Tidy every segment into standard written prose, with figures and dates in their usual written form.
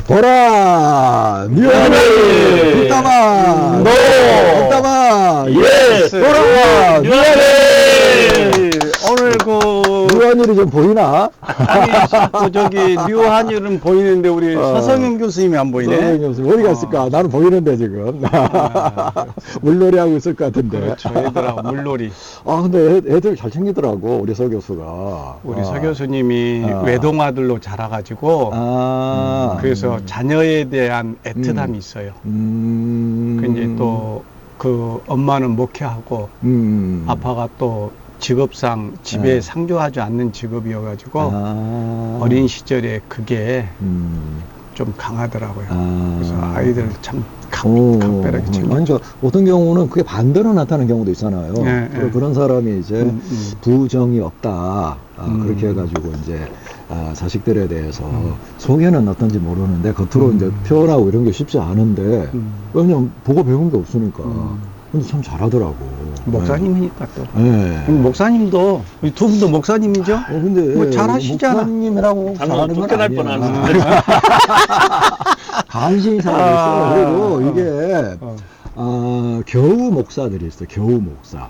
보라 뉴하니 굿다마 굿다마 예스 보라 뉴하니 오늘 뉴하니이 좀 보이나? 아니 자꾸 저기 뉴하니는 보이는데 우리 서성현 교수님이 안 보이네. 어디 갔을까? 나는 보이는데 지금 물놀이 하고 있을 것 같은데. 그렇죠, 애들하고 물놀이. 근데 애들 잘 챙기더라고 우리 서 교수가. 우리 서 교수님이 외동아들로 자라가지고 그래서 자녀에 대한 애틋함이 있어요. 이제 또 그 엄마는 목회하고 아빠가 또 직업상 집에 상주하지 않는 직업이어가지고 어린 시절에 그게 좀 강하더라고요. 그래서 아이들 참 각별하게 챙겨. 아니, 어떤 경우는 그게 반대로 나타나는 경우도 있잖아요. 네, 네. 그런 사람이 이제 부정이 없다. 그렇게 해가지고 이제 자식들에 대해서 속에는 어떤지 모르는데 겉으로 이제 표현하고 이런 게 쉽지 않은데 왜냐면 보고 배운 게 없으니까. 근데 참 잘하더라고. 목사님이니까 또. 네. 목사님도 우리 두 분도 목사님이죠? 근데 뭐 잘하시잖아. 목사님이라고 잘하는 건 쫓겨날 아니야. 뻔하는데. 간신히 살아있어. 그리고 이게 겨우 목사들이 있어. 겨우 목사.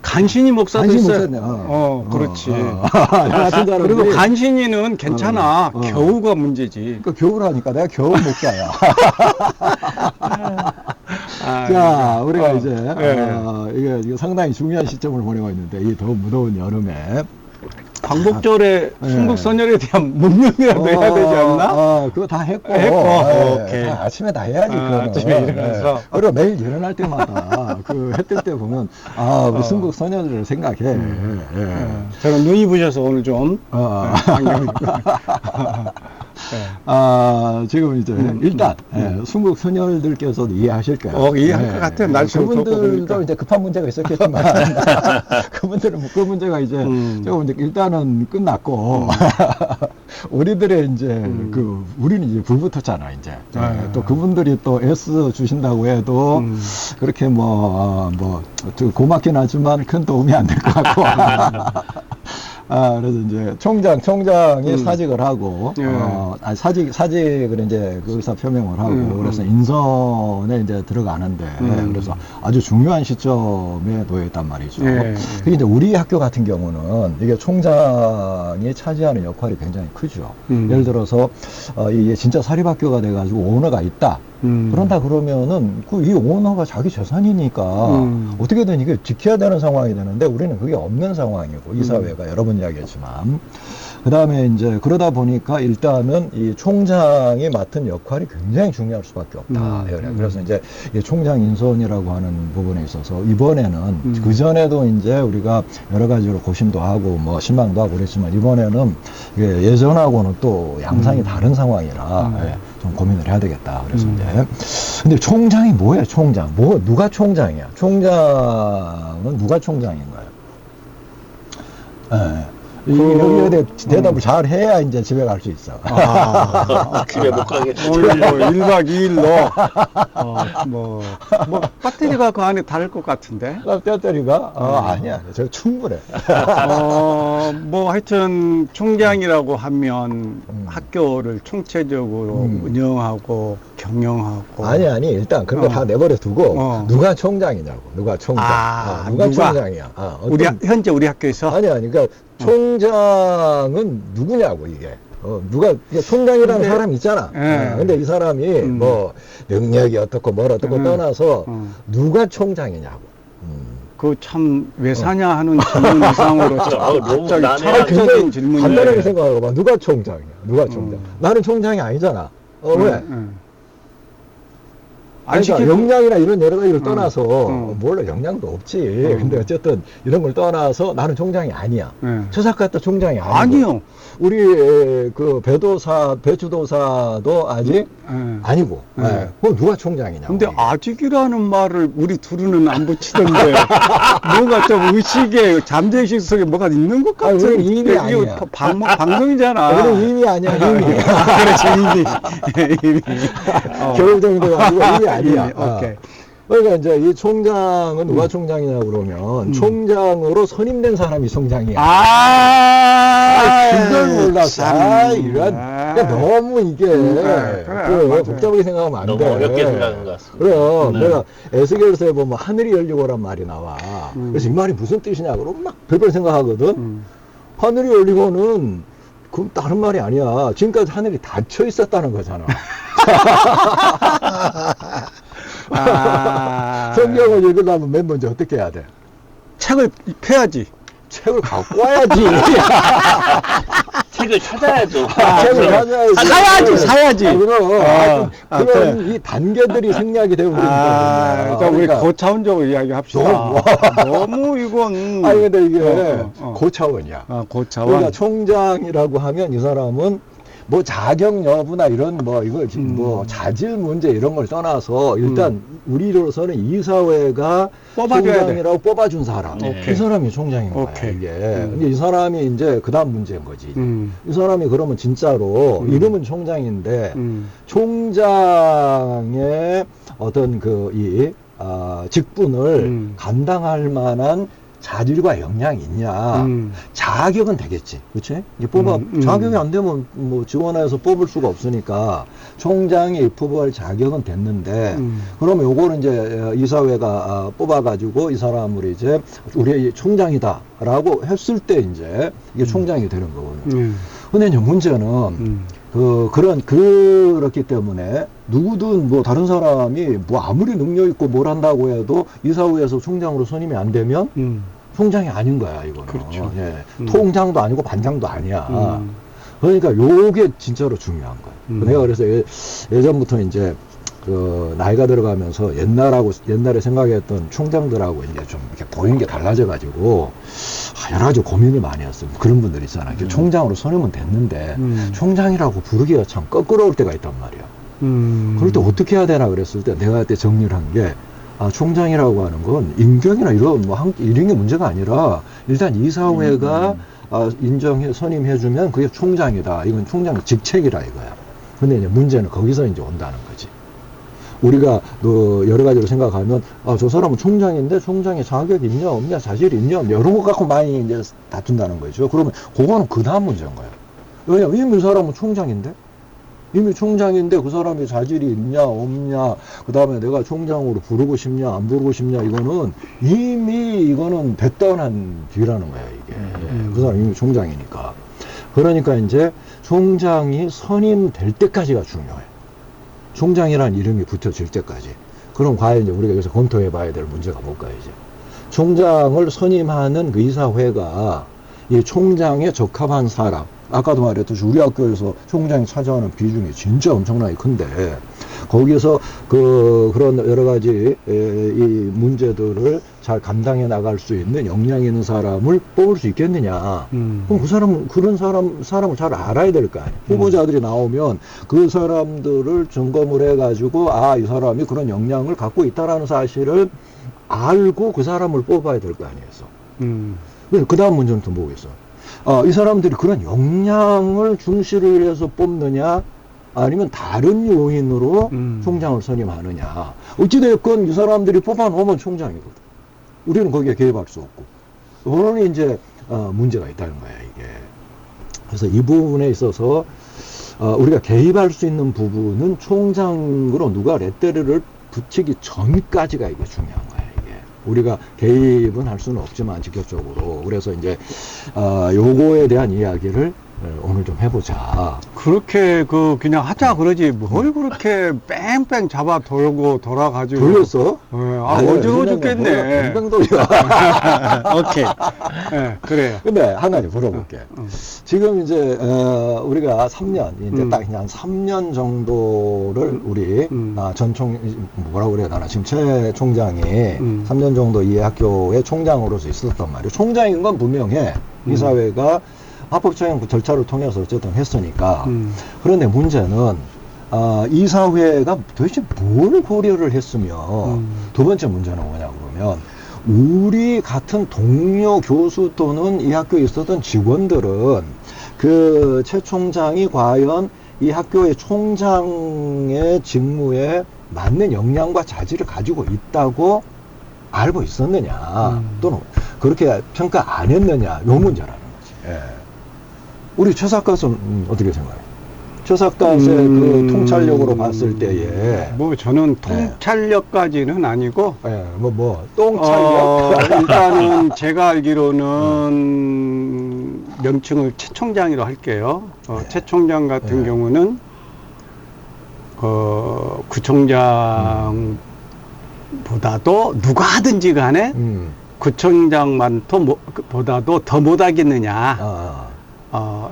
간신히 목사도 간신히 있어요. 목사네. 그렇지. 나 같은 사람들이 그리고 간신히는 괜찮아. 겨우가 문제지. 그러니까 겨우라니까 내가 겨우 목사야. 아, 자, 우리가 이제 이게 상당히 중요한 시점을 보내고 있는데 이 더 무더운 여름에 광복절에 순국선열에 대한 문명이라도 해야 되지 않나? 그거 다 했고. 오케이. 아침에 다 해야지. 그거는. 아침에 일어나서. 그리고 매일 일어날 때마다 그 해 뜰 때 보면 우리 순국 선열을 생각해. 제가 눈이 부셔서 오늘 좀 안경 입고. 지금 이제 일단 순국 선열들께서도 이해하실 거예요. 이해할 것 같아요. 날씨 그분들도 이제 급한 문제가 있었겠지만 그분들은 그 문제가 이제 조금 이제 일단은 끝났고 우리들의 이제 우리는 이제 불붙었잖아 이제. 또 그분들이 또 애써 주신다고 해도 그렇게 고맙긴 하지만 큰 도움이 안 될 것 같고. 그래서 이제 총장이 사직을 하고, 사직을 이제 그 의사 표명을 하고, 그래서 인선에 이제 들어가는데, 그래서 아주 중요한 시점에 놓여 있단 말이죠. 그게 이제 우리 학교 같은 경우는 이게 총장이 차지하는 역할이 굉장히 크죠. 예를 들어서, 이게 진짜 사립학교가 돼가지고 오너가 있다. 그런다 그러면은 이 오너가 자기 재산이니까 어떻게든 이게 지켜야 되는 상황이 되는데 우리는 그게 없는 상황이고 이 사회가 여러 번 이야기했지만 그 다음에 이제 그러다 보니까 일단은 이 총장이 맡은 역할이 굉장히 중요할 수밖에 없다. 그래서 이제 이 총장 인선이라고 하는 부분에 있어서 이번에는 그 전에도 이제 우리가 여러 가지로 고심도 하고 뭐 실망도 하고 그랬지만 이번에는 이게 예전하고는 또 양상이 다른 상황이라 좀 고민을 해야 되겠다. 그래서 이제 근데 총장이 뭐예요? 총장 누가 총장이야? 총장은 누가 총장인가요? 여기에 대해 대답을 잘 해야 이제 집에 갈 수 있어. 집에 못 가겠지. 오늘 1박 2일로 배터리가 그 안에 다를 것 같은데. 배터리가? 아니야. 저 충분해. 하여튼 총장이라고 하면 학교를 총체적으로 운영하고 경영하고. 아니 일단 그런 거 다 내버려 두고 누가 총장이냐고. 누가 총장. 누가 총장이야. 현재 우리 학교에서? 아니 그러니까 총장은 누구냐고 이게. 총장이라는 사람이 있잖아. 근데 이 사람이 능력이 어떻고 뭘 어떻고 떠나서 누가 총장이냐고. 그 참 왜 사냐 하는 질문 이상으로 갑자기 철학적인 질문이. 간단하게 생각해봐. 누가 총장이야? 누가 총장? 나는 총장이 아니잖아. 왜? 그러니까 역량이나 이런 여러 가지를 떠나서 몰라 역량도 없지. 근데 어쨌든 이런 걸 떠나서 나는 총장이 아니야. 저 작가도 총장이 아니고. 아니요. 우리 그 배주도사도 아직 아니고. 그럼 누가 총장이냐고. 근데 아직이라는 말을 우리 둘은 안 붙이던데 뭔가 좀 의식에 잠재의식 속에 뭐가 있는 것 같은. 우리는 이미 아니야. 방송이잖아. 우리는 이미 아니야. 이미. 그렇지 이미. 겨울 정도가 아니고 이미 아니야. 오케이. 그러니까 이제 이 총장은 누가 총장이냐 그러면 총장으로 선임된 사람이 총장이야. 그걸 몰랐어. 이런. 그러니까 너무 이게 그래, 복잡하게 생각하면 안 너무 돼. 어렵게 생각하는 것 같습니다. 그래요. 네. 내가 에스겔서에 보면 하늘이 열리고란 말이 나와. 그래서 이 말이 무슨 뜻이냐 그러면 막 별별 생각하거든. 하늘이 열리고는 그럼 다른 말이 아니야. 지금까지 하늘이 닫혀 있었다는 거잖아. 성경을 읽으려면 맨 먼저 어떻게 해야 돼? 책을 펴야지. 책을 갖고 와야지. 책을 찾아야죠. 책을 찾아야지. 사야지. 그럼 그런 그래. 이 단계들이 생략이 되고 그러니까. 자, 우리 고차원적으로 이야기합시다. 너무 이건. 아니 근데 이게 고차원이야. 고차원. 그러니까 총장이라고 하면 이 사람은 뭐 자격 여부나 이런 뭐 이걸 뭐 자질 문제 이런 걸 떠나서 일단 우리로서는 이사회가 뽑아줘야 총장이라고 뽑아준 사람. 네. 이 사람이 총장인 거야 오케이. 이게. 근데 이 사람이 이제 그다음 문제인 거지. 이 사람이 그러면 진짜로 이름은 총장인데 총장의 어떤 직분을 감당할 만한 자질과 역량이 있냐. 자격은 되겠지. 그치? 이게 자격이 안 되면 뭐 지원해서 뽑을 수가 없으니까 총장이 뽑아할 자격은 됐는데 그러면 요거는 이제 이사회가 뽑아가지고 이 사람을 이제 우리의 총장이다라고 했을 때 이제 이게 총장이 되는 거거든요. 근데 이제 문제는 그렇기 때문에 누구든 뭐 다른 사람이 뭐 아무리 능력 있고 뭘 한다고 해도 이사회에서 총장으로 선임이 안 되면 총장이 아닌 거야, 이거는. 그렇죠. 예. 통장도 아니고 반장도 아니야. 그러니까 요게 진짜로 중요한 거야. 내가 그래서 예전부터 이제 나이가 들어가면서 옛날에 생각했던 총장들하고 이제 좀 이렇게 보이는 게 달라져가지고 여러 가지 고민을 많이 했어요. 그런 분들 있잖아. 총장으로 선임은 됐는데 총장이라고 부르기가 참 껄끄러울 때가 있단 말이야. 그럴 때 어떻게 해야 되나 그랬을 때 내가 그때 정리를 한 게 총장이라고 하는 건 임경이나 이런 이런 게 문제가 아니라 일단 이사회가 선임해주면 그게 총장이다. 이건 총장의 직책이라 이거야. 근데 이제 문제는 거기서 이제 온다는 거지. 우리가 여러 가지로 생각하면 저 사람은 총장인데 총장의 자격이 있냐 없냐 자질이 있냐 이런 것 갖고 많이 이제 다툰다는 거죠. 그러면 그거는 그 다음 문제인 거예요. 왜냐면 이미 이 사람은 총장인데 그 사람이 자질이 있냐 없냐 그 다음에 내가 총장으로 부르고 싶냐 안 부르고 싶냐 이거는 이거는 배떠난 뒤라는 거야 이게. 그 사람이 이미 총장이니까. 그러니까 이제 총장이 선임될 때까지가 중요해. 총장이라는 이름이 붙여질 때까지. 그럼 과연 이제 우리가 여기서 검토해 봐야 될 문제가 뭘까 이제. 총장을 선임하는 그 이사회가 이 총장에 적합한 사람. 아까도 말했듯이 우리 학교에서 총장이 차지하는 비중이 진짜 엄청나게 큰데 거기서 그런 여러 가지 이 문제들을 잘 감당해 나갈 수 있는 역량이 있는 사람을 뽑을 수 있겠느냐. 그럼 그런 사람을 잘 알아야 될 거 아니에요. 후보자들이 나오면 그 사람들을 점검을 해가지고 이 사람이 그런 역량을 갖고 있다라는 사실을 알고 그 사람을 뽑아야 될 거 아니에요. 그 다음 문제는 또 뭐겠어? 이 사람들이 그런 역량을 중시를 해서 뽑느냐 아니면 다른 요인으로 총장을 선임하느냐. 어찌됐건 이 사람들이 뽑아놓으면 총장이거든. 우리는 거기에 개입할 수 없고. 그런 이제 문제가 있다는 거야 이게. 그래서 이 부분에 있어서 우리가 개입할 수 있는 부분은 총장으로 누가 레테르를 붙이기 전까지가 이게 중요한 거야. 우리가 개입은 할 수는 없지만 직접적으로. 그래서 이제 요거에 대한 이야기를 오늘 좀 해보자. 그렇게 그냥 하자 그러지 뭘 그렇게 뺑뺑 잡아 돌고 돌아가지고. 돌렸어? 어지러워 죽겠네. 뺑뺑 돌려. 오케이. 그래요. 근데 한 가지 물어볼게. 지금 이제 우리가 3년 이제 딱 그냥 3년 정도를 우리 뭐라고 그래야 되나 지금 최 총장이 3년 정도 이 학교의 총장으로서 있었단 말이에요. 총장인 건 분명해. 이사회가 합법적인 절차를 통해서 어쨌든 했으니까. 그런데 문제는 이사회가 도대체 뭘 고려를 했으며 두 번째 문제는 뭐냐 그러면 우리 같은 동료 교수 또는 이 학교에 있었던 직원들은 그 최 총장이 과연 이 학교의 총장의 직무에 맞는 역량과 자질을 가지고 있다고 알고 있었느냐, 또는 그렇게 평가 안 했느냐, 요 문제라는 거지. 예. 우리 최사갓은 어떻게 생각해요? 최사갓의 그 통찰력으로 봤을 때에 뭐 저는 통찰력까지는 아니고 예, 똥찰력? 일단은 제가 알기로는 명칭을 최 총장이라고 할게요. 최 총장 같은 경우는 구청장보다도 누가 하든지 간에 구청장보다도 더 못하겠느냐.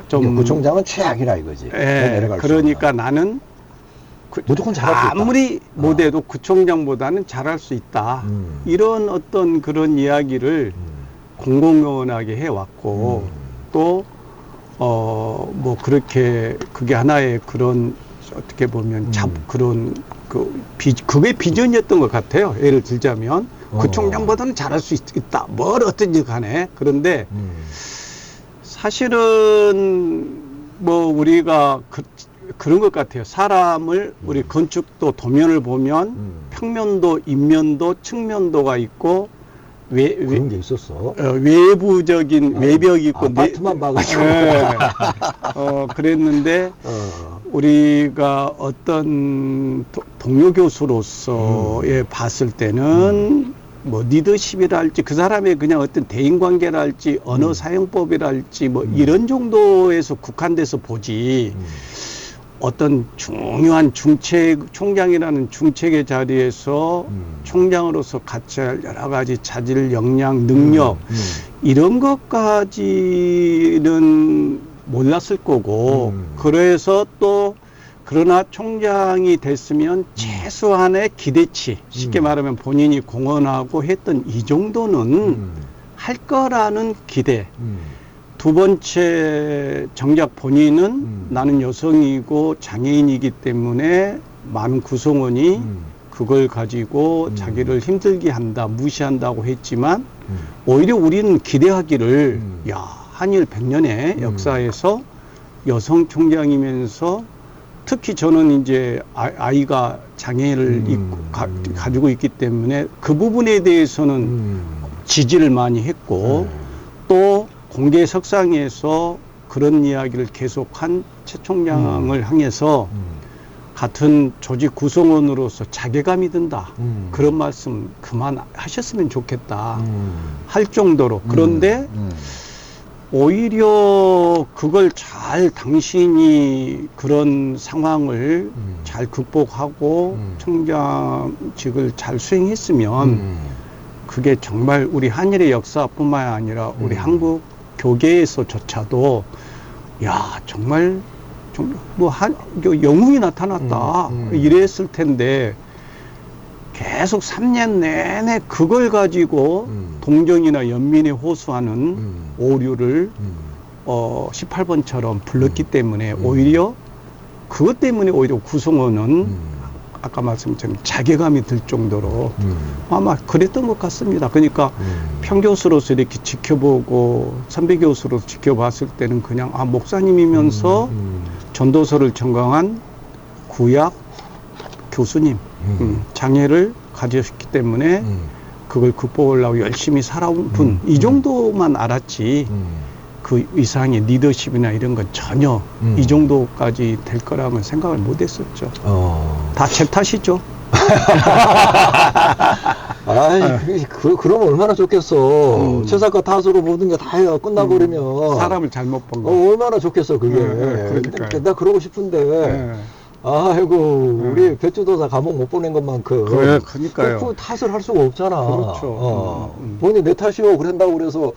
좀 구청장은 최악이라 이거지. 내려갈 그러니까 수가. 나는 무조건 잘할 수 있다. 아무리 못해도 구청장보다는 잘할 수 있다. 이런 어떤 그런 이야기를 공공연하게 해왔고 또 뭐 그렇게 그게 하나의 그런 어떻게 보면 그런 그게 비전이었던 것 같아요. 예를 들자면 구청장보다는 잘할 수 있다. 뭘 어떤지 간에. 그런데 사실은 뭐 우리가 그런 것 같아요. 사람을 우리 건축도 도면을 보면 평면도, 인면도, 측면도가 있고 그런 게 있었어. 외부적인 외벽이 있고 아파트만 봐가지고. 그랬는데 우리가 어떤 동료 교수로서의 봤을 때는 뭐 리더십이랄지 그 사람의 그냥 어떤 대인관계랄지 언어 사용법이랄지 뭐 이런 정도에서 국한돼서 보지 어떤 중요한 총장이라는 중책의 자리에서 총장으로서 같이 할 여러 가지 자질, 역량, 능력 이런 것까지는 몰랐을 거고 그래서 또 그러나 총장이 됐으면 최소한의 기대치, 쉽게 말하면 본인이 공언하고 했던 이 정도는 할 거라는 기대. 두 번째, 정작 본인은 나는 여성이고 장애인이기 때문에 많은 구성원이 그걸 가지고 자기를 힘들게 한다, 무시한다고 했지만 오히려 우리는 기대하기를 야, 한일 100년의 역사에서 여성 총장이면서 특히 저는 이제 아이가 장애를 가지고 있기 때문에 그 부분에 대해서는 지지를 많이 했고 또 공개 석상에서 그런 이야기를 계속한 최 총장을 향해서 같은 조직 구성원으로서 자괴감이 든다. 그런 말씀 그만하셨으면 좋겠다. 할 정도로. 그런데 오히려 그걸 잘 당신이 그런 상황을 잘 극복하고 총장직을 잘 수행했으면 그게 정말 우리 한일의 역사뿐만 아니라 우리 한국 교계에서조차도 야 정말 뭐 영웅이 나타났다 이랬을 텐데 계속 3년 내내 그걸 가지고 동정이나 연민에 호소하는 오류를 18번처럼 불렀기 때문에 오히려 그것 때문에 오히려 구성원은 아까 말씀처럼 자괴감이 들 정도로 아마 그랬던 것 같습니다. 그러니까 평교수로서 이렇게 지켜보고 선배 교수로서 지켜봤을 때는 그냥 목사님이면서 전도서를 전강한 구약 교수님 장애를 가졌기 때문에 그걸 극복하려고 열심히 살아온 분 이 정도만 알았지 그 이상의 리더십이나 이런 건 전혀 이 정도까지 될 거라면 생각을 못 했었죠. 다 제 탓이죠. 아이, 그러면 얼마나 좋겠어. 최사갓 탓으로 모든 게 다 끝나버리면. 사람을 잘못 본 거. 얼마나 좋겠어, 그게. 그러니까요. 나 그러고 싶은데. 아이고, 우리 배추도사 감옥 못 보낸 것만큼. 그러니까요. 그 탓을 할 수가 없잖아. 그렇죠. 본인이 내 탓이요. 그런다고 그래서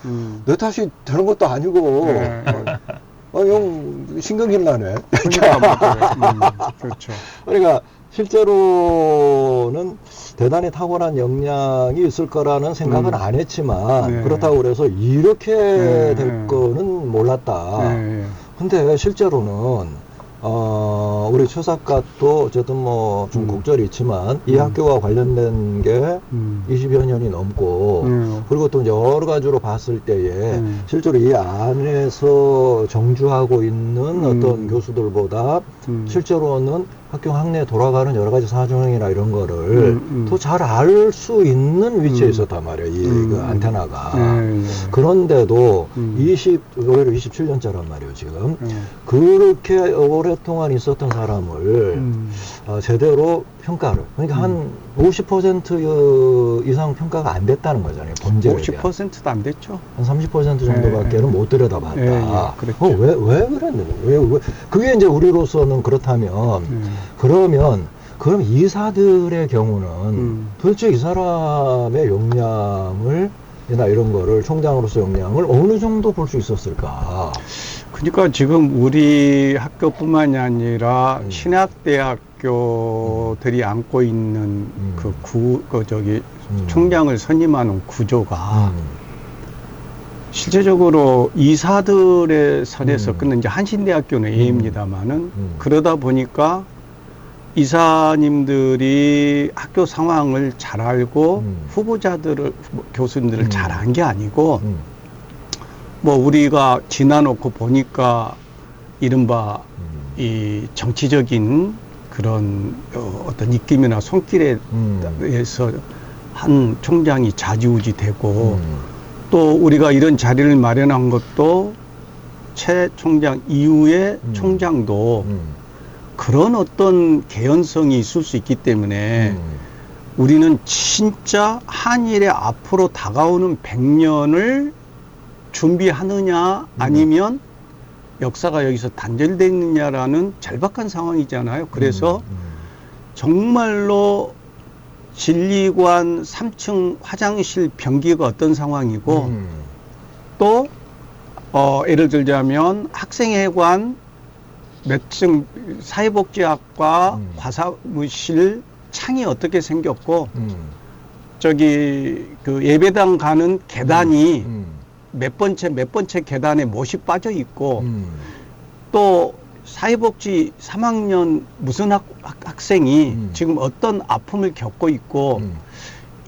내 탓이 되는 것도 아니고. 형, 신경질 나네. 그렇죠. 그러니까, 실제로는 대단히 탁월한 역량이 있을 거라는 생각은 안 했지만, 그렇다고 그래서 이렇게 될 거는 몰랐다. 근데 실제로는, 우리 최사갓도 어쨌든 뭐 좀 곡절이 있지만 이 학교와 관련된 게 20여 년이 넘고 그리고 또 여러 가지로 봤을 때에 실제로 이 안에서 정주하고 있는 어떤 교수들보다 실제로는 학교 학내에 돌아가는 여러 가지 사정이나 이런 거를 더 잘 알 수 있는 위치에 있었단 말이에요. 그 안테나가. 그런데도 오히려 27년째란 말이에요, 지금. 그렇게 오랫동안 있었던 사람을 제대로 평가를. 그러니까 한 50% 이상 평가가 안 됐다는 거잖아요, 범죄에 대한. 50%도 안 됐죠. 한 30% 정도밖에는 못 들여다봤다. 그렇죠. 왜 그랬는데? 왜? 그게 이제 우리로서는 그렇다면, 그럼 이사들의 경우는 도대체 이 사람의 역량을, 이나 이런 거를 총장으로서 역량을 어느 정도 볼 수 있었을까? 그러니까 지금 우리 학교뿐만이 아니라 신학대학교들이 안고 있는 총장을 선임하는 구조가 실제적으로 이사들의 선에서 끊는 이제 한신대학교는 A입니다만은 그러다 보니까 이사님들이 학교 상황을 잘 알고 교수님들을 잘 안 게 아니고 뭐 우리가 지나놓고 보니까 이른바 이 정치적인 그런 어떤 입김이나 손길에 의해서 한 총장이 좌지우지되고 또 우리가 이런 자리를 마련한 것도 최 총장 이후에 총장도 그런 어떤 개연성이 있을 수 있기 때문에 우리는 진짜 한일의 앞으로 다가오는 100년을 준비하느냐 아니면 역사가 여기서 단절되어 있느냐라는 절박한 상황이잖아요. 그래서 정말로 진리관 3층 화장실 변기가 어떤 상황이고 또 예를 들자면 학생회관 몇 층 사회복지학과 과사무실 창이 어떻게 생겼고 저기 그 예배당 가는 계단이 몇 번째 계단에 못이 빠져 있고 또 사회복지 3학년 무슨 학생이 지금 어떤 아픔을 겪고 있고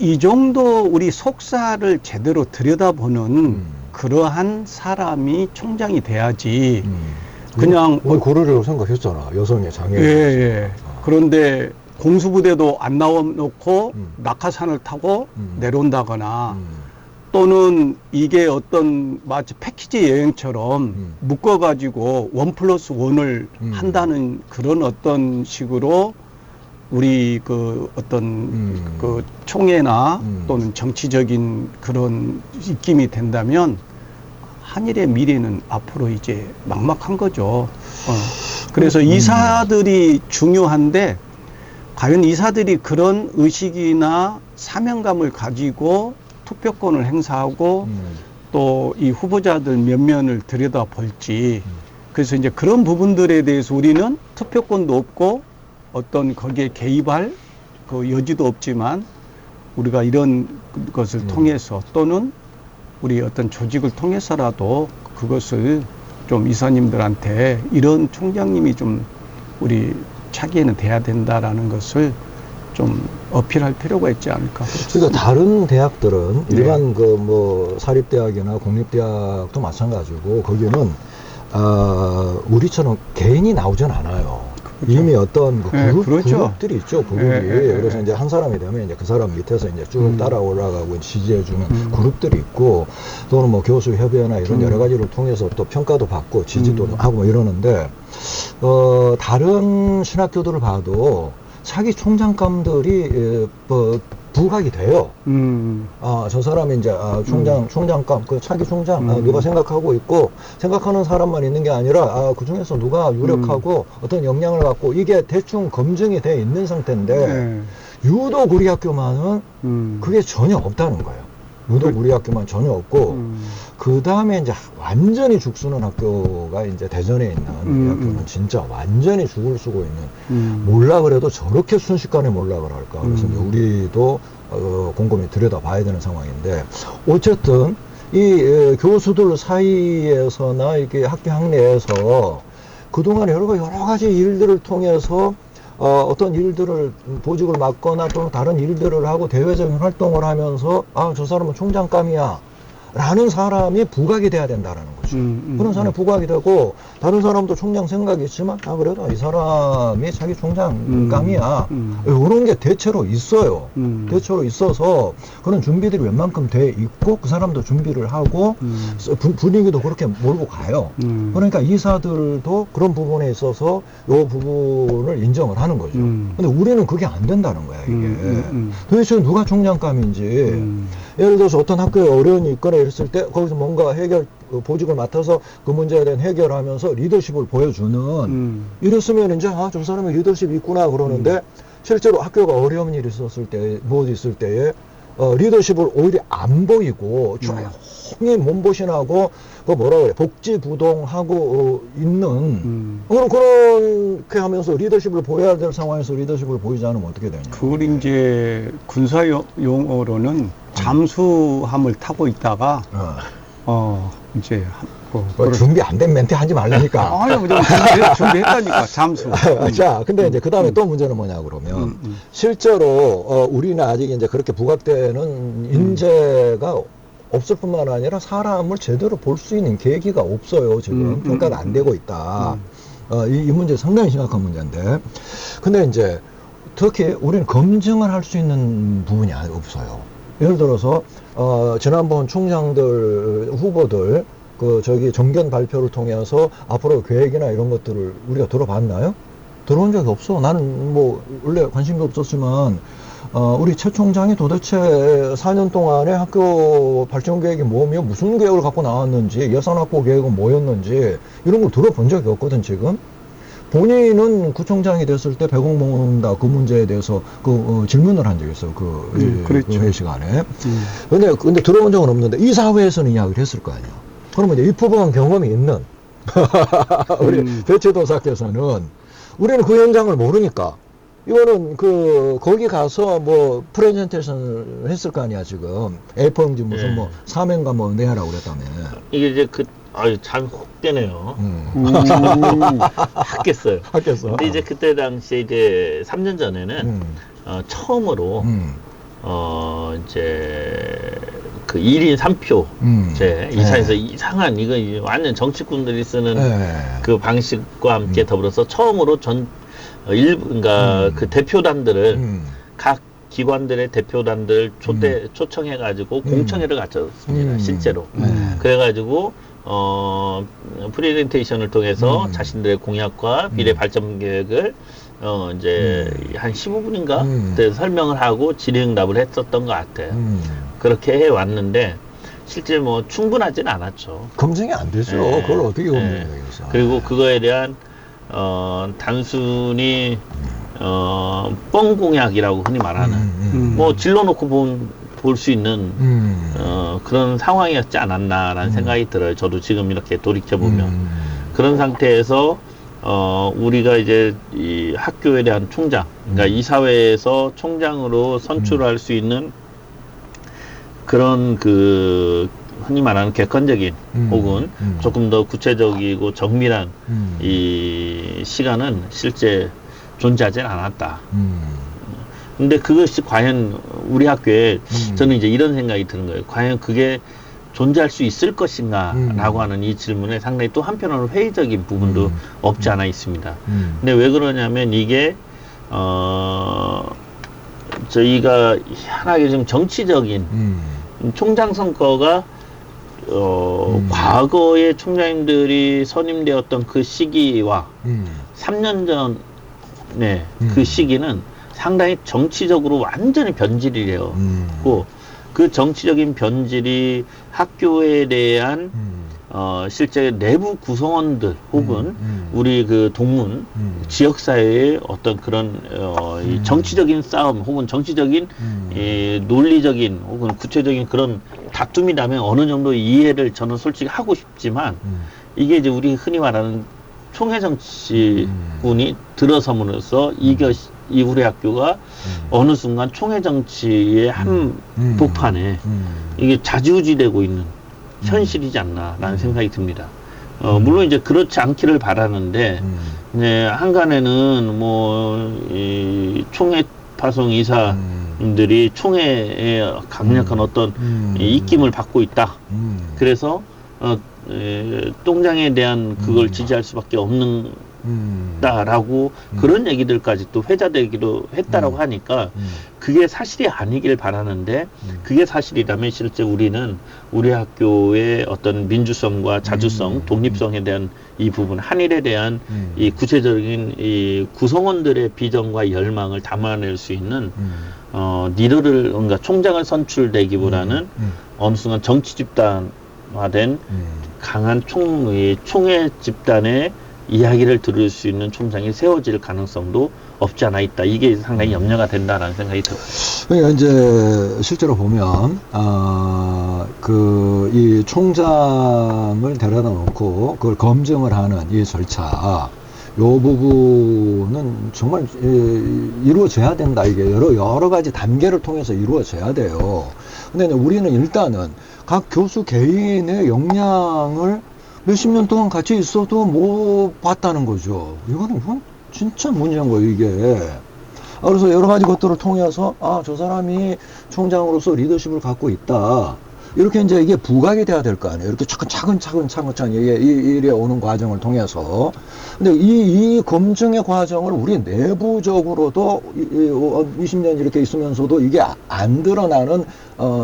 이 정도 우리 속사를 제대로 들여다보는 그러한 사람이 총장이 돼야지 그냥 고르려고 생각했잖아, 여성의 장애. 예. 그런데 공수부대도 안 나와놓고 낙하산을 타고 내려온다거나 또는 이게 어떤 마치 패키지 여행처럼 묶어가지고 1+1을 한다는 그런 어떤 식으로 우리 그 어떤 그 총회나 또는 정치적인 그런 입김이 된다면 한일의 미래는 앞으로 이제 막막한 거죠. 그래서 이사들이 중요한데 과연 이사들이 그런 의식이나 사명감을 가지고 투표권을 행사하고 또 이 후보자들 면면을 들여다볼지 그래서 이제 그런 부분들에 대해서 우리는 투표권도 없고 어떤 거기에 개입할 그 여지도 없지만 우리가 이런 것을 통해서 또는 우리 어떤 조직을 통해서라도 그것을 좀 이사님들한테 이런 총장님이 좀 우리 차기에는 돼야 된다라는 것을 좀 어필할 필요가 있지 않을까. 그러니까 다른 대학들은 일반 그 뭐 사립대학이나 공립대학도 마찬가지고 거기는 우리처럼 개인이 나오진 않아요. 그렇죠. 이미 어떤 그 그룹들이 있죠, 그룹이. 그래서 이제 한 사람이 되면 이제 그 사람 밑에서 이제 쭉 따라 올라가고 지지해주는 그룹들이 있고, 또는 뭐 교수협의회나 이런 여러 가지를 통해서 또 평가도 받고 지지도 하고 뭐 이러는데, 다른 신학교들을 봐도 차기 총장감들이 부각이 돼요. 저 사람이 이제 총장감, 그 차기 총장 누가 생각하고 있고 생각하는 사람만 있는 게 아니라 그 중에서 누가 유력하고 어떤 역량을 갖고 이게 대충 검증이 돼 있는 상태인데 유독 우리 학교만은 그게 전혀 없다는 거예요. 유독 우리 학교만 전혀 없고 그 다음에 이제 완전히 죽쓰는 학교가 이제 대전에 있는 우리 학교는 진짜 완전히 죽을 쓰고 있는 몰라 그래도 저렇게 순식간에 몰락을 할까. 그래서 이제 우리도 곰곰이 들여다봐야 되는 상황인데 어쨌든 이 교수들 사이에서나 이렇게 학교 학내에서 그동안 여러 가지 일들을 통해서 어떤 일들을 보직을 맡거나 또는 다른 일들을 하고 대외적인 활동을 하면서 저 사람은 총장감이야 라는 사람이 부각이 돼야 된다라는 거죠. 그런 사람이 부각이 되고 다른 사람도 총장 생각이 있지만 그래도 이 사람이 자기 총장감이야. 이런 게 대체로 있어요. 대체로 있어서 그런 준비들이 웬만큼 돼 있고 그 사람도 준비를 하고 분위기도 그렇게 몰고 가요. 그러니까 이사들도 그런 부분에 있어서 이 부분을 인정을 하는 거죠. 근데 우리는 그게 안 된다는 거야, 이게. 도대체 누가 총장감인지. 예를 들어서 어떤 학교에 어려움이 있거나 이랬을 때 거기서 뭔가 보직을 맡아서 그 문제에 대한 해결하면서 리더십을 보여주는 이랬으면 이제 저 사람이 리더십이 있구나 그러는데 실제로 학교가 어려운 일이 있었을 때, 무엇이 있을 때에 리더십을 오히려 안 보이고 조용히 몸보신하고 그 뭐라 그래 복지부동하고 있는 그렇게 하면서 리더십을 보여야 될 상황에서 리더십을 보이지 않으면 어떻게 되냐. 그걸 이제 군사 용어로는 잠수함을 타고 있다가 이제 준비 안 된 멘트 하지 말라니까. 아니 준비했다니까 잠수. 자, 근데 이제 그 다음에 또 문제는 뭐냐 그러면 실제로 우리는 아직 이제 그렇게 부각되는 인재가 없을 뿐만 아니라 사람을 제대로 볼 수 있는 계기가 없어요. 지금 평가가 안 되고 있다. 이 문제 상당히 심각한 문제인데, 근데 이제 특히 우리는 검증을 할 수 있는 부분이 없어요. 예를 들어서 지난번 총장들 후보들 정견 발표를 통해서 앞으로 계획이나 이런 것들을 우리가 들어봤나요? 들어온 적이 없어. 나는 뭐 원래 관심도 없었지만 우리 최 총장이 도대체 4년 동안에 학교 발전 계획이 뭐며 무슨 계획을 갖고 나왔는지, 예산 확보 계획은 뭐였는지 이런 걸 들어본 적이 없거든. 지금 본인은 구청장이 됐을 때 100억 모은다 그 문제에 대해서 질문을 한 적이 있어요. 그렇죠. 그 회의 시간에. 근데 들어본 적은 없는데 이 사회에서는 이야기를 했을 거 아니에요. 그러면 이제 입후보한 경험이 있는 우리 대체도사께서는 우리는 그 현장을 모르니까 이거는 거기 가서 뭐 프레젠테이션을 했을 거 아니야. 지금 A4 용지 무슨 뭐 사면가 뭐 내라고 그랬다며. 이게 이제 참 혹되네요. 했겠어요. 근데 이제 그때 당시에 이제 3년 전에는 처음으로 이제 그 1인 3표 이사에서 이상한 이거 완전 정치꾼들이 쓰는 그 방식과 함께 더불어서 처음으로 그러니까 그 대표단들을 각 기관들의 대표단들 초청해가지고 공청회를 갖췄습니다. 실제로. 그래가지고 프레젠테이션을 통해서 자신들의 공약과 미래 발전 계획을 이제 한 15분인가 그때 설명을 하고 질의응답을 했었던 것 같아요. 그렇게 해 왔는데 실제 뭐 충분하진 않았죠. 검증이 안 되죠. 그걸 어떻게 검증해요? 그리고 그거에 대한 단순히 뻥 공약이라고 흔히 말하는 뭐 질러놓고 볼 수 있는 그런 상황이었지 않았나라는 생각이 들어요. 저도 지금 이렇게 돌이켜보면 그런 상태에서 우리가 이제 이 학교에 대한 총장, 그러니까 이 사회에서 총장으로 선출할 수 있는 그런 흔히 말하는 객관적인 혹은 조금 더 구체적이고 정밀한 이 시간은 실제 존재하지 않았다. 근데 그것이 과연 우리 학교에 저는 이제 이런 생각이 드는 거예요. 과연 그게 존재할 수 있을 것인가 라고 하는 이 질문에 상당히 또 한편으로 회의적인 부분도 없지 않아 있습니다. 근데 왜 그러냐면 이게 저희가 하나의 좀 정치적인 총장 선거가 과거의 총장님들이 선임되었던 그 시기와 3년 전에 그 시기는 상당히 정치적으로 완전히 변질이래요. 그 정치적인 변질이 학교에 대한 실제 내부 구성원들 혹은 우리 그 동문 지역사회의 어떤 그런 이 정치적인 싸움 혹은 정치적인 논리적인 혹은 구체적인 그런 다툼이라면 어느 정도 이해를 저는 솔직히 하고 싶지만 이게 이제 우리 흔히 말하는 총회 정치군이 들어섬으로써 이 우리 학교가 어느 순간 총회 정치의 한복판에 이게 좌지우지되고 있는 현실이지 않나라는 생각이 듭니다. 물론 이제 그렇지 않기를 바라는데, 네, 한간에는 이 총회 파송 이사 총장들이 총회에 강력한 어떤 입김을 받고 있다. 그래서 총장에 대한 그걸 지지할 수밖에 없는 다라고 그런 얘기들까지 또 회자되기도 했다라고 하니까 그게 사실이 아니길 바라는데 그게 사실이라면 실제 우리는 우리 학교의 어떤 민주성과 자주성, 독립성에 대한 이 부분, 한일에 대한 이 구체적인 이 구성원들의 비전과 열망을 담아낼 수 있는 리더를 뭔가 총장을 선출되기보다는 어느 순간 정치 집단화된 강한 총회 집단의 이야기를 들을 수 있는 총장이 세워질 가능성도 없지 않아 있다. 이게 상당히 염려가 된다라는 생각이 들어요. 그러니까 이제 실제로 보면 이 총장을 데려다 놓고 그걸 검증을 하는 이 절차, 요 부분은 정말 이루어져야 된다. 이게 여러 가지 단계를 통해서 이루어져야 돼요. 근데 우리는 일단은 각 교수 개인의 역량을 몇십 년 동안 같이 있어도 못 봤다는 거죠. 이거는 진짜 문제인 거예요, 이게. 그래서 여러 가지 것들을 통해서, 저 사람이 총장으로서 리더십을 갖고 있다. 이렇게 이제 이게 부각이 돼야 될 거 아니에요. 이렇게 차근차근 이게 이래 오는 과정을 통해서. 근데 이 검증의 과정을 우리 내부적으로도 20년 이렇게 있으면서도 이게 안 드러나는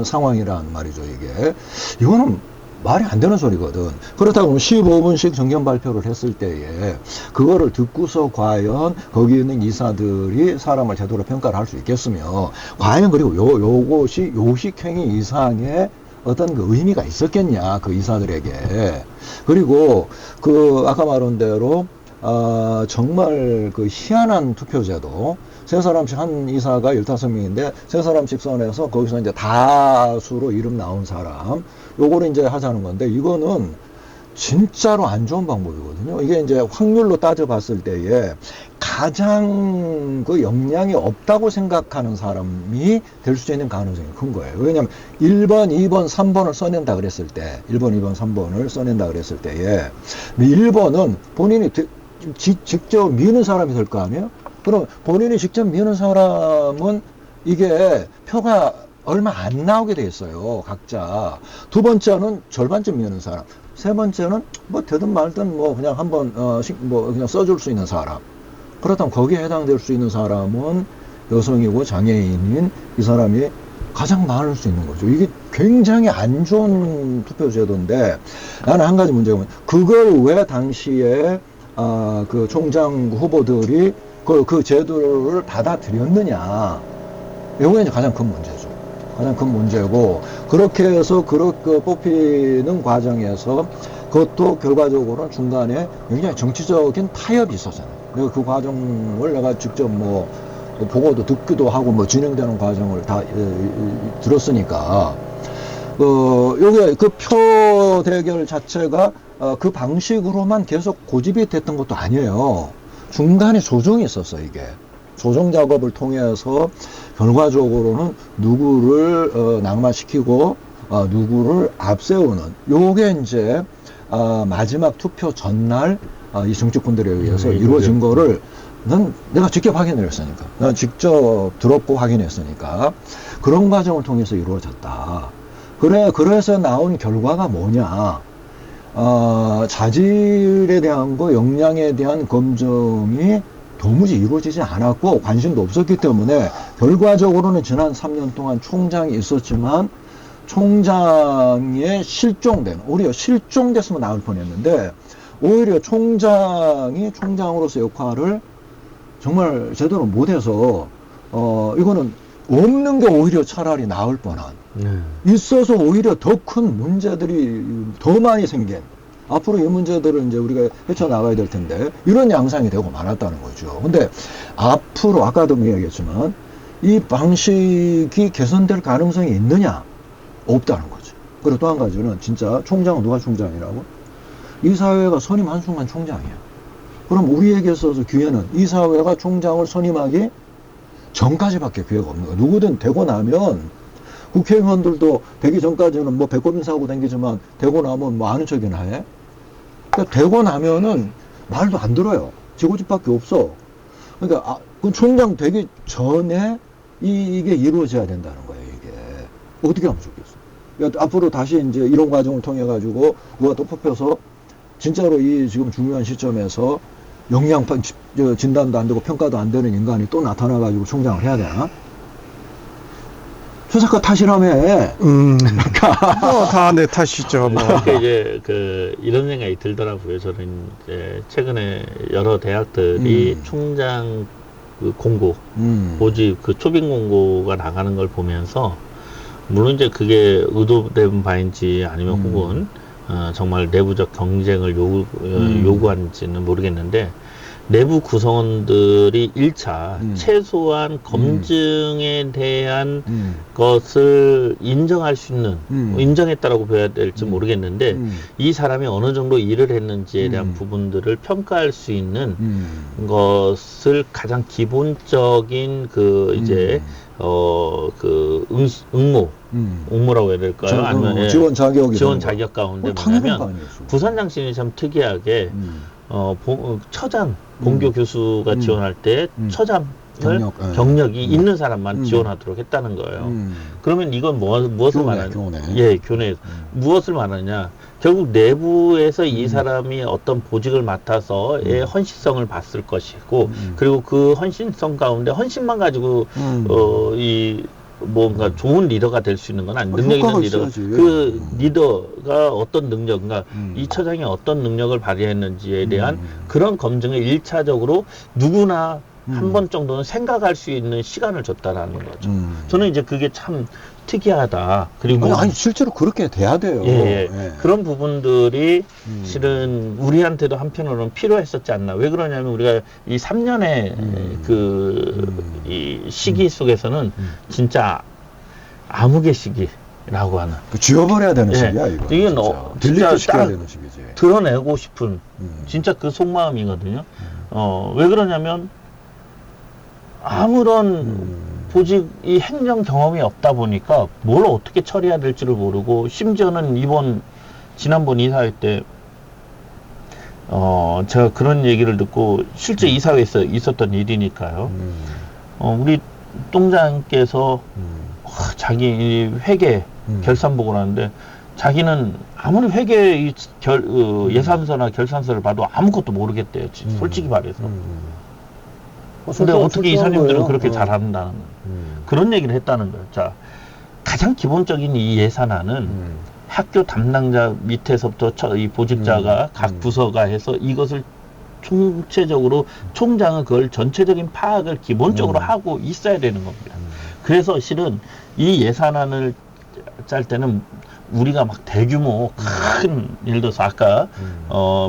상황이란 말이죠, 이게. 이거는 말이 안 되는 소리거든. 그렇다고 15분씩 정견 발표를 했을 때에 그거를 듣고서 과연 거기 있는 이사들이 사람을 제대로 평가를 할 수 있겠으며 과연 그리고 요것이 요식행위 이상의 어떤 그 의미가 있었겠냐, 그 이사들에게. 그리고 아까 말한 대로 정말 그 희한한 투표제도, 세 사람씩 한 이사가 15명인데 세 사람씩 써내서 거기서 이제 다수로 이름 나온 사람, 요거를 이제 하자는 건데, 이거는 진짜로 안 좋은 방법이거든요. 이게 이제 확률로 따져봤을 때에 가장 그 역량이 없다고 생각하는 사람이 될 수 있는 가능성이 큰 거예요. 왜냐하면 1번, 2번, 3번을 써낸다 그랬을 때, 1번, 2번, 3번을 써낸다 그랬을 때에 1번은 본인이 직접 미는 사람이 될 거 아니에요? 그럼 본인이 직접 미는 사람은 이게 표가 얼마 안 나오게 돼 있어요, 각자. 두 번째는 절반쯤 미는 사람. 세 번째는 뭐 되든 말든 뭐 그냥 한번 뭐 그냥 써줄 수 있는 사람. 그렇다면 거기에 해당될 수 있는 사람은 여성이고 장애인인 이 사람이 가장 많을 수 있는 거죠. 이게 굉장히 안 좋은 투표제도인데, 나는 한 가지 문제가 뭐냐, 그걸 왜 당시에 그 총장 후보들이 그 제도를 받아들였느냐, 이게 이제 가장 큰 문제죠. 가장 큰 문제고, 그렇게 해서 그렇게 뽑히는 과정에서 그것도 결과적으로는 중간에 굉장히 정치적인 타협이 있었잖아요. 내가 그 과정을 내가 직접 뭐 보고도 듣기도 하고 뭐 진행되는 과정을 다 들었으니까, 요게 그 표 대결 자체가 그 방식으로만 계속 고집이 됐던 것도 아니에요. 중간에 조정이 있었어, 이게. 조정 작업을 통해서 결과적으로는 누구를 낙마시키고 누구를 앞세우는, 요게 이제 마지막 투표 전날 이 정치권들에 의해서 이루어진 거를 내가 직접 확인을 했으니까, 내가 직접 들었고 확인했으니까 그런 과정을 통해서 이루어졌다. 그래서 나온 결과가 뭐냐, 자질에 대한 거, 역량에 대한 검증이 도무지 이루어지지 않았고 관심도 없었기 때문에 결과적으로는 지난 3년 동안 총장이 있었지만 총장의 오히려 실종됐으면 나을 뻔했는데, 오히려 총장이 총장으로서 역할을 정말 제대로 못해서 이거는 없는 게 오히려 차라리 나을 뻔한, 있어서 오히려 더 큰 문제들이 더 많이 생긴, 앞으로 이 문제들을 이제 우리가 헤쳐나가야 될 텐데 이런 양상이 되고 말았다는 거죠. 근데 앞으로 아까도 이야기했지만 이 방식이 개선될 가능성이 있느냐? 없다는 거죠. 그리고 또 한 가지는 진짜 총장은 누가 총장이라고? 이사회가 선임 한순간 총장이야. 그럼 우리에게 있어서 기회는 이사회가 총장을 선임하기 전까지밖에 기회가 없는 거야. 누구든 되고 나면, 국회의원들도 되기 전까지는 뭐 배꼽 인사하고 다니지만 되고 나면 뭐 아는 척이나 해. 그러니까 되고 나면은 말도 안 들어요. 지고집밖에 없어. 그러니까 그 총장 되기 전에 이게 이루어져야 된다는 거예요, 이게. 어떻게 하면 좋겠어? 그러니까 앞으로 다시 이제 이런 과정을 통해 가지고 누가 또 뽑혀서 진짜로 이 지금 중요한 시점에서 역량 진단도 안 되고 평가도 안 되는 인간이 또 나타나 가지고 총장을 해야 되나? 저 작가 탓이라며. 다 내 탓이죠. 뭐. 그러니까 이제 이런 생각이 들더라고요. 저는 이제 최근에 여러 대학들이 총장 공고, 모집 초빙 공고가 나가는 걸 보면서 물론 이제 그게 의도된 바인지 아니면 혹은 정말 내부적 경쟁을 요구하는지는 모르겠는데 내부 구성원들이 1차 최소한 검증에 대한 것을 인정할 수 있는 인정했다라고 봐야 될지 모르겠는데 이 사람이 어느 정도 일을 했는지에 대한 부분들을 평가할 수 있는 것을 가장 기본적인 이제 응모라고 해야 될까요? 아니면 지원 자격이 지원 자격 가운데 뭐냐면 부산장신이 참 특이하게 처장 본교 교수가 지원할 때 처장 경력이 있는 사람만 지원하도록 했다는 거예요. 그러면 이건 무엇을 말하냐? 예, 교내. 무엇을 말하냐? 결국 내부에서 이 사람이 어떤 보직을 맡아서의 헌신성을 봤을 것이고, 그리고 그 헌신성 가운데 헌신만 가지고 뭔가 좋은 리더가 될 수 있는 건 아니, 능력 있는 리더. 그 리더가 어떤 능력인가, 이 처장이 어떤 능력을 발휘했는지에 대한 그런 검증을 1차적으로 누구나 한 번 정도는 생각할 수 있는 시간을 줬다라는 거죠. 저는 이제 그게 참 특이하다. 그리고 아니 실제로 그렇게 돼야 돼요. 예. 그런 부분들이 실은 우리한테도 한편으로는 필요했었지 않나. 왜 그러냐면 우리가 이 3년의 이 시기 속에서는 진짜 암흑의 시기라고 하는. 지워버려야 되는 시기야 이거. 이건 딜리트 시켜야 되는 시기지. 드러내고 싶은 진짜 그 속마음이거든요. 왜 그러냐면 아무런 보직이 행정 경험이 없다 보니까 뭘 어떻게 처리해야 될지를 모르고, 심지어는 지난번 이사회 때 제가 그런 얘기를 듣고 실제 이사회에서 있었던 일이니까요. 우리 동장께서 자기 회계 결산 보고 나는데 자기는 아무리 회계 예산서나 결산서를 봐도 아무것도 모르겠대요. 솔직히 말해서. 근데 어떻게 이사님들은 그렇게 잘한다는 그런 얘기를 했다는 거예요. 자, 가장 기본적인 이 예산안은 학교 담당자 밑에서부터 이 보직자가 각 부서가 해서 이것을 총체적으로 총장은 그걸 전체적인 파악을 기본적으로 하고 있어야 되는 겁니다. 그래서 실은 이 예산안을 짤 때는 우리가 막 대규모 큰, 예를 들어서 아까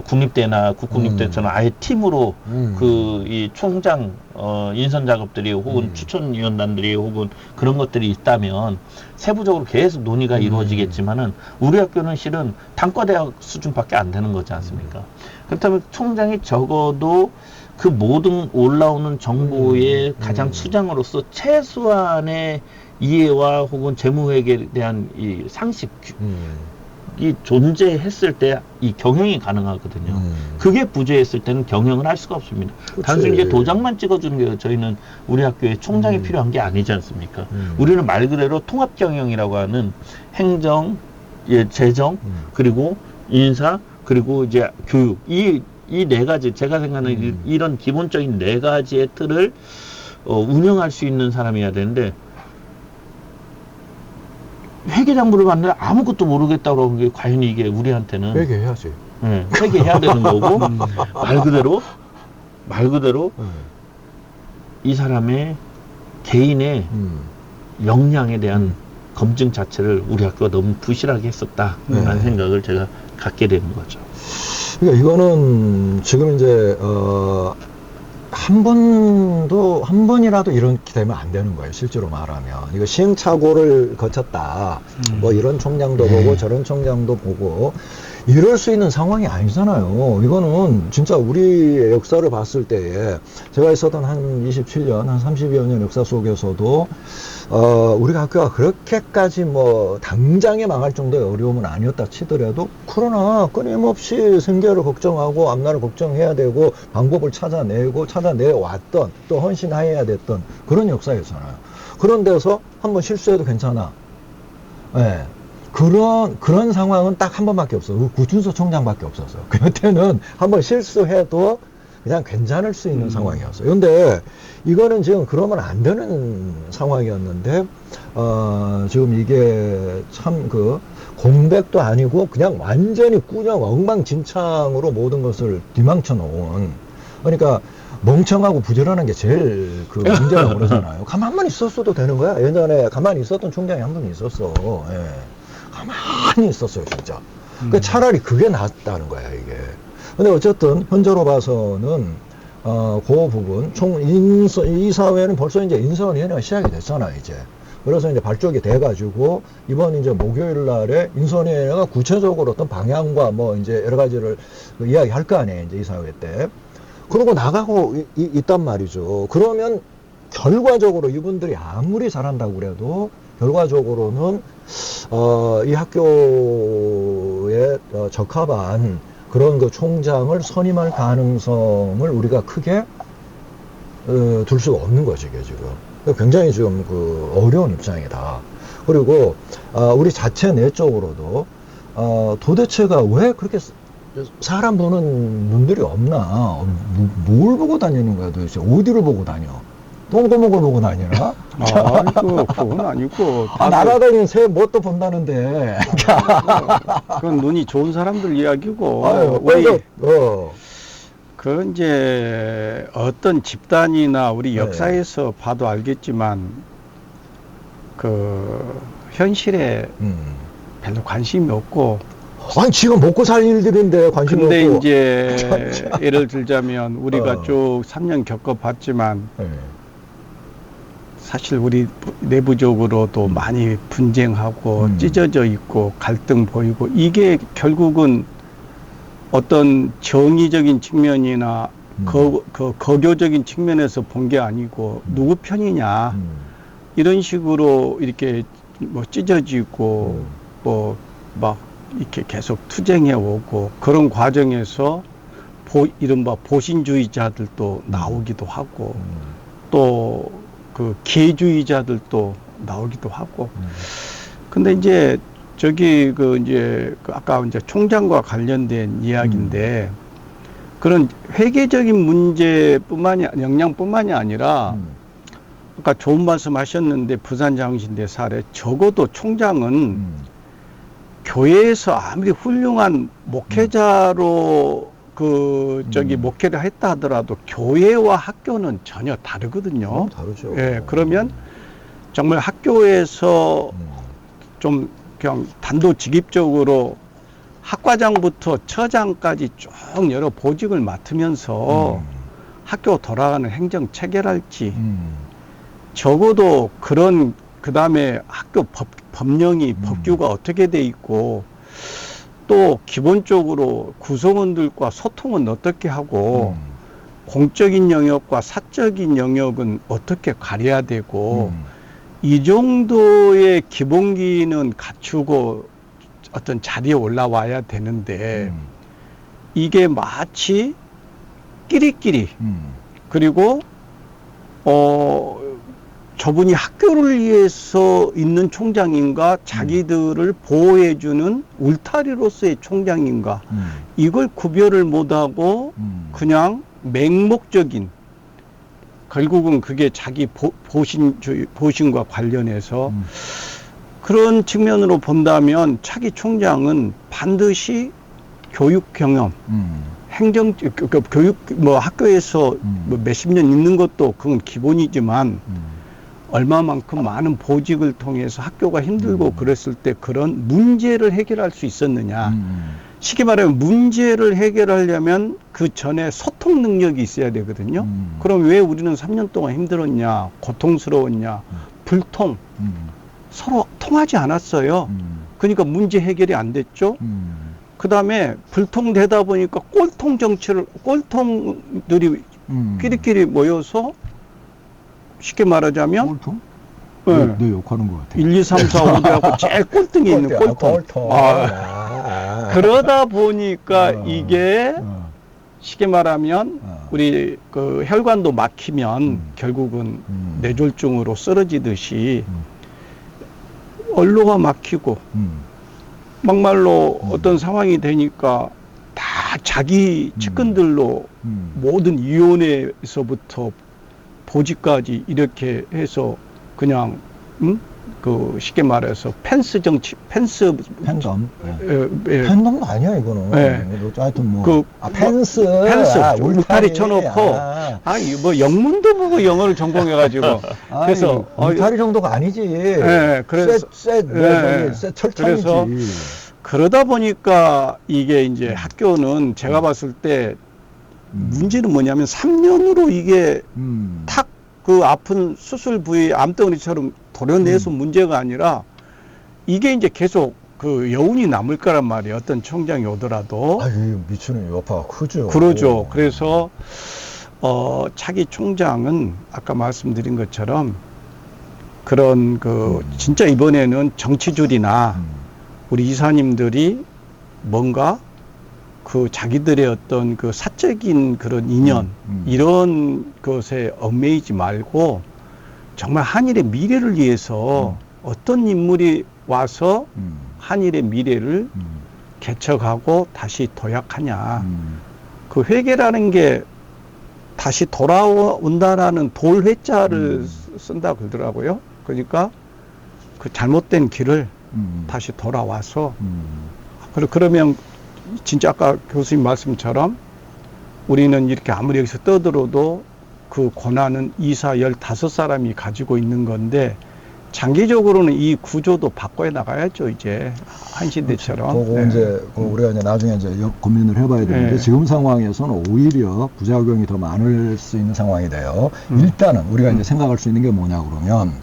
국립대나 국국립대처럼 아예 팀으로 이 총장 인선 작업들이 혹은 추천위원단들이 혹은 그런 것들이 있다면 세부적으로 계속 논의가 이루어지겠지만은 우리 학교는 실은 단과대학 수준밖에 안 되는 거지 않습니까? 그렇다면 총장이 적어도 그 모든 올라오는 정보의 가장 수장으로서 최소한의 이해와 혹은 재무회계에 대한 이 상식이 존재했을 때 이 경영이 가능하거든요. 그게 부재했을 때는 경영을 할 수가 없습니다. 그치. 단순히 이제 도장만 찍어주는 게 저희는 우리 학교에 총장이 필요한 게 아니지 않습니까? 우리는 말 그대로 통합 경영이라고 하는 행정, 재정, 그리고 인사, 그리고 이제 교육, 이 네 가지, 제가 생각하는 이런 기본적인 네 가지의 틀을 운영할 수 있는 사람이어야 되는데, 회계장부를 봤는데 아무것도 모르겠다고 그러는 게 과연 이게 우리한테는 회계해야지. 네, 회계해야 되는 거고 말 그대로 이 사람의 개인의 역량에 대한 검증 자체를 우리 학교가 너무 부실하게 했었다라는 생각을 제가 갖게 되는 거죠. 그러니까 이거는 지금 이제 한 번이라도 이렇게 되면 안 되는 거예요. 실제로 말하면 이거 시행착오를 거쳤다. 뭐 이런 총장도 보고 저런 총장도 보고 이럴 수 있는 상황이 아니잖아요. 이거는 진짜 우리의 역사를 봤을 때에 제가 있었던 한 27년, 한 30여 년 역사 속에서도 우리 학교가 그렇게까지 뭐 당장에 망할 정도의 어려움은 아니었다 치더라도 그러나 끊임없이 생계를 걱정하고 앞날을 걱정해야 되고 방법을 찾아내왔던 또 헌신해야 됐던 그런 역사였잖아요. 그런 데서 한번 실수해도 괜찮아. 예. 그런 상황은 딱 한 번밖에 없어. 구준서 총장밖에 없었어. 그때는 한번 실수해도 그냥 괜찮을 수 있는 상황이었어요. 근데 이거는 지금 그러면 안 되는 상황이었는데, 지금 이게 참 공백도 아니고 그냥 완전히 꾸녕 엉망진창으로 모든 것을 뒤망쳐 놓은. 그러니까 멍청하고 부지런한 게 제일 문제라고 그러잖아요. 가만만 있었어도 되는 거야. 예전에 가만히 있었던 총장이 한 분 있었어. 예. 가만히 있었어요, 진짜. 그러니까 차라리 그게 낫다는 거야, 이게. 근데 어쨌든 현재로 봐서는 그 부분 이 사회는 벌써 이제 인선위원회가 시작이 됐잖아, 이제. 그래서 이제 발족이 돼가지고 이번 이제 목요일 날에 인선위원회가 구체적으로 어떤 방향과 뭐 이제 여러 가지를 이야기할 거 아니에요, 이제 이 사회 때. 그러고 나가고 있단 말이죠. 그러면 결과적으로 이분들이 아무리 잘한다고 그래도 결과적으로는 이 학교에 적합한 그런 총장을 선임할 가능성을 우리가 크게 둘 수가 없는 거지, 이게 지금. 굉장히 지금 어려운 입장이다. 그리고 우리 자체 내적으로도 도대체가 왜 그렇게 사람 보는 눈들이 없나? 뭘 보고 다니는 거야, 도대체? 어디를 보고 다녀? 똥구멍을 보고 다니나? 아이고, 그건 아니고. 날아다니는 새 뭣도 본다는데. 그건 눈이 좋은 사람들 이야기고. 아유, 그 이제 어떤 집단이나 우리 역사에서 봐도 알겠지만, 현실에 별로 관심이 없고. 아니, 지금 먹고 살 일들인데 관심이 없고. 근데 이제 예를 들자면 우리가 쭉 3년 겪어봤지만, 사실 우리 내부적으로도 많이 분쟁하고 찢어져 있고 갈등 보이고, 이게 결국은 어떤 정의적인 측면이나 거교적인 측면에서 본 게 아니고 누구 편이냐 이런 식으로 이렇게 뭐 찢어지고 뭐 막 이렇게 계속 투쟁해 오고, 그런 과정에서 이른바 보신주의자들도 나오기도 하고 또 개주의자들도 나오기도 하고. 근데 이제 아까 이제 총장과 관련된 이야기인데, 그런 회계적인 문제뿐만이, 역량뿐만이 아니라, 아까 좋은 말씀 하셨는데, 부산장신대 사례, 적어도 총장은 교회에서 아무리 훌륭한 목회자로 목회를 했다 하더라도 교회와 학교는 전혀 다르거든요. 다르죠. 예, 그러면 정말 학교에서 좀 그냥 단도직입적으로 학과장부터 처장까지 쭉 여러 보직을 맡으면서 학교 돌아가는 행정 체계랄지, 적어도 그 다음에 학교 법령이 법규가 어떻게 돼 있고, 또 기본적으로 구성원들과 소통은 어떻게 하고, 공적인 영역과 사적인 영역은 어떻게 가려야 되고, 이 정도의 기본기는 갖추고 어떤 자리에 올라와야 되는데, 이게 마치 끼리끼리, 그리고 저분이 학교를 위해서 있는 총장인가, 자기들을 보호해주는 울타리로서의 총장인가, 이걸 구별을 못하고 그냥 맹목적인, 결국은 그게 자기 보신과 관련해서 그런 측면으로 본다면 차기 총장은 반드시 교육 경험, 교육, 학교에서 몇십 년 있는 것도 그건 기본이지만, 얼마만큼 많은 보직을 통해서 학교가 힘들고 그랬을 때 그런 문제를 해결할 수 있었느냐. 쉽게 말하면 문제를 해결하려면 그 전에 소통 능력이 있어야 되거든요. 그럼 왜 우리는 3년 동안 힘들었냐, 고통스러웠냐, 불통, 서로 통하지 않았어요. 그러니까 문제 해결이 안 됐죠. 그 다음에 불통되다 보니까 꼴통들이 끼리끼리 모여서, 쉽게 말하자면, 꼴통? 네. 내 욕하는 것 같아. 1, 2, 3, 4, 5 돼갖고 제일 꼴등에 있는 꼴통. 꼴통. 그러다 보니까 이게 쉽게 말하면 어. 우리 그 혈관도 막히면 결국은 뇌졸중으로 쓰러지듯이 언로가 막히고 막말로 어떤 상황이 되니까 다 자기 측근들로 모든 위원회에서부터 보직까지 이렇게 해서 그냥 그 쉽게 말해서 펜스 정치, 펜스 팬덤. 예. 팬덤도 아니야 이거는. 네. 하여튼 뭐. 그 펜스. 울타리 쳐놓고 뭐 영문도 보고 영어를 전공해가지고 그래서 울타리 정도가 아니지. 예, 그래서 철창이지. 그래서 그러다 보니까 이게 이제 학교는 제가 봤을 때 문제는 뭐냐면 3년으로 이게 탁 그 아픈 수술 부위 암덩어리처럼 도려내서 문제가 아니라 이게 이제 계속 그 여운이 남을 거란 말이에요. 어떤 총장이 오더라도. 미치는 여파가 크죠. 그러죠. 그래서 차기 총장은 아까 말씀드린 것처럼 그런 그 진짜 이번에는 정치줄이나 우리 이사님들이 뭔가 그 자기들의 어떤 그 사적인 그런 인연 이런 것에 얽매이지 말고 정말 한일의 미래를 위해서 어떤 인물이 와서 한일의 미래를 개척하고 다시 도약하냐. 그 회계라는 게 다시 돌아온다라는 돌회자를 쓴다 그러더라고요. 그러니까 그 잘못된 길을 다시 돌아와서 그러면 진짜 아까 교수님 말씀처럼 우리는 이렇게 아무리 여기서 떠들어도 그 권한은 이사 15사람이 가지고 있는 건데 장기적으로는 이 구조도 바꿔 나가야죠. 이제 한시대처럼. 그거 이제 우리가 이제 나중에 이제 고민을 해봐야 되는데 지금 상황에서는 오히려 부작용이 더 많을 수 있는 상황이 돼요. 일단은 우리가 이제 생각할 수 있는 게 뭐냐 그러면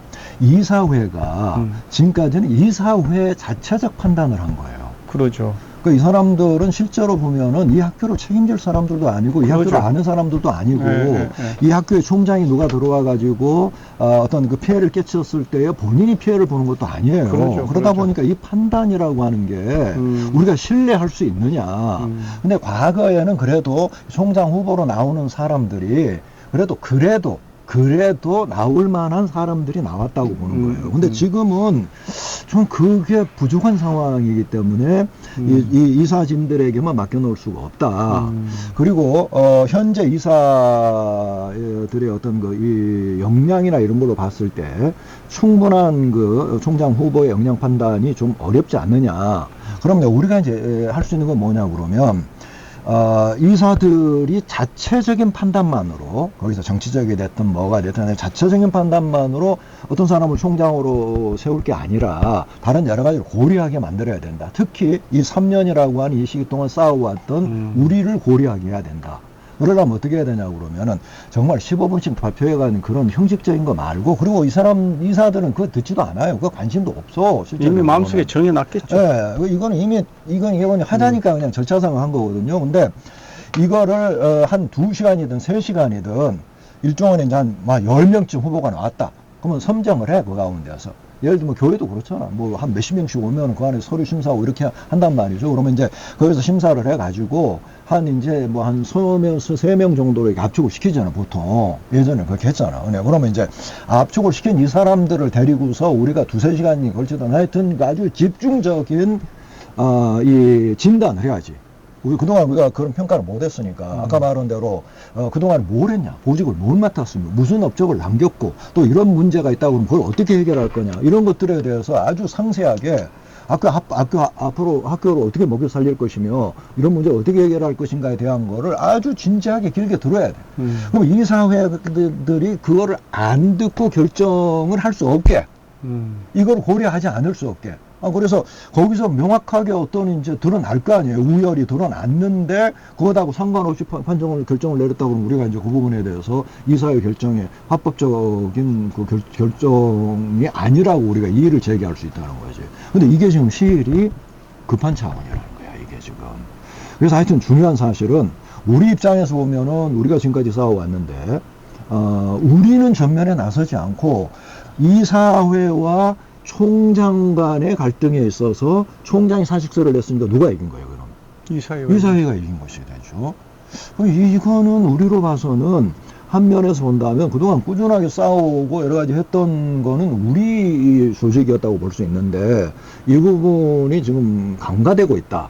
이사회가 지금까지는 이사회 자체적 판단을 한 거예요. 그러죠. 이 사람들은 실제로 보면은 이 학교를 책임질 사람들도 아니고 이 학교를 아는 사람들도 아니고 이 학교의 총장이 누가 들어와 가지고 어떤 그 피해를 끼쳤을 때에 본인이 피해를 보는 것도 아니에요. 그러다 보니까 이 판단이라고 하는 게 우리가 신뢰할 수 있느냐. 근데 과거에는 그래도 총장 후보로 나오는 사람들이 그래도 나올 만한 사람들이 나왔다고 보는 거예요. 근데 지금은 좀 그게 부족한 상황이기 때문에 이 이사진들에게만 맡겨놓을 수가 없다. 그리고 현재 이사들의 어떤 이 역량이나 이런 걸로 봤을 때 충분한 그 총장 후보의 역량 판단이 좀 어렵지 않느냐. 그러면 우리가 이제 할 수 있는 건 뭐냐 그러면 이사들이 자체적인 판단만으로 거기서 정치적이 됐든 뭐가 됐든 자체적인 판단만으로 어떤 사람을 총장으로 세울 게 아니라 다른 여러 가지를 고려하게 만들어야 된다. 특히 이 3년이라고 하는 이 시기 동안 쌓아왔던 우리를 고려하게 해야 된다. 그러려면 어떻게 해야 되냐 그러면은 정말 15분씩 발표해가는 그런 형식적인 거 말고 그리고 이사들은 그거 듣지도 않아요. 그거 관심도 없어. 실제로 이미 마음속에 정해놨겠죠. 네, 이건 하자니까 그냥 절차상을 한 거거든요. 근데 이거를 한 2시간이든 3시간이든 일종의 이제 한 10명쯤 후보가 나왔다. 그러면 섬정을 해, 그 가운데서. 예를 들면 교회도 그렇잖아. 뭐 한 몇십 명씩 오면 그 안에 서류 심사하고 이렇게 한단 말이죠. 그러면 이제 거기서 심사를 해가지고 한 3명 정도로 이렇게 압축을 시키잖아, 보통. 예전에 그렇게 했잖아. 그러면 이제 압축을 시킨 이 사람들을 데리고서 우리가 2~3시간이 걸치던 하여튼 아주 집중적인 이 진단을 해야지. 그동안 우리가 그런 평가를 못 했으니까, 아까 말한 대로, 그동안 뭘 했냐, 보직을 뭘 맡았으며, 무슨 업적을 남겼고, 또 이런 문제가 있다고 그러면 그걸 어떻게 해결할 거냐, 이런 것들에 대해서 아주 상세하게 앞으로 학교를 어떻게 먹여 살릴 것이며, 이런 문제를 어떻게 해결할 것인가에 대한 거를 아주 진지하게 길게 들어야 돼. 그럼 이 사회들이 그거를 안 듣고 결정을 할 수 없게, 이걸 고려하지 않을 수 없게. 그래서 거기서 명확하게 어떤 이제 드러날 거 아니에요. 우열이 드러났는데 그거하고 상관없이 결정을 내렸다고 그러면 우리가 이제 그 부분에 대해서 이사회 결정에 합법적인 그 결정이 아니라고 우리가 이의를 제기할 수 있다는 거지. 근데 이게 지금 시일이 급한 차원이라는 거야, 이게 지금. 그래서 하여튼 중요한 사실은 우리 입장에서 보면은 우리가 지금까지 싸워왔는데, 우리는 전면에 나서지 않고 이사회와 총장 간의 갈등에 있어서 총장이 사직서를 냈으니까 누가 이긴 거예요, 그럼? 이사회가 이사회가 이긴 것이 되죠. 이거는 우리로 봐서는 한 면에서 본다면 그동안 꾸준하게 싸우고 여러 가지 했던 거는 우리 조직이었다고 볼 수 있는데 이 부분이 지금 강화되고 있다.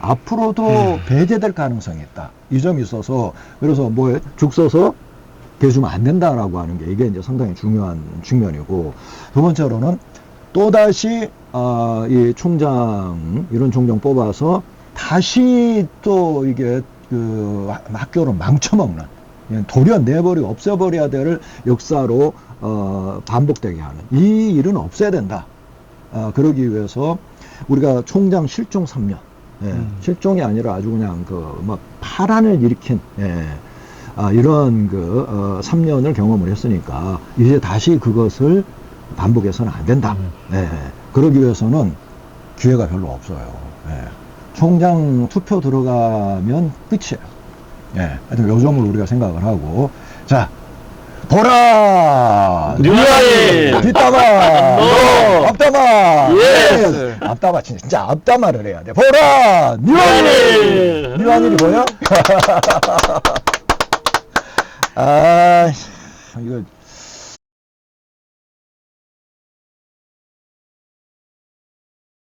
앞으로도 배제될 가능성이 있다. 이 점이 있어서 그래서 뭐 죽 써서 대주면 안 된다라고 하는 게 이게 이제 상당히 중요한 측면이고 두 번째로는 또다시 이 총장 이런 총장 뽑아서 다시 또 이게 그 학교를 망쳐먹는 도려 내버리고 없애버려야 될 역사로 반복되게 하는 이 일은 없어야 된다. 그러기 위해서 우리가 총장 실종 3년 실종이 아니라 아주 그냥 그 막 파란을 일으킨 이런 그 3년을 경험을 했으니까 이제 다시 그것을 반복해서는 안 된다. 그러기 위해서는 기회가 별로 없어요. 총장 투표 들어가면 끝이에요. 하여튼 요 점을 우리가 생각을 하고 자 보라 뉴아일 뒷담화 노 앞담화 예스 앞담화 진짜 앞담화를 해야 돼 보라 뉴아일 뉴아일이 뭐야? 아 이거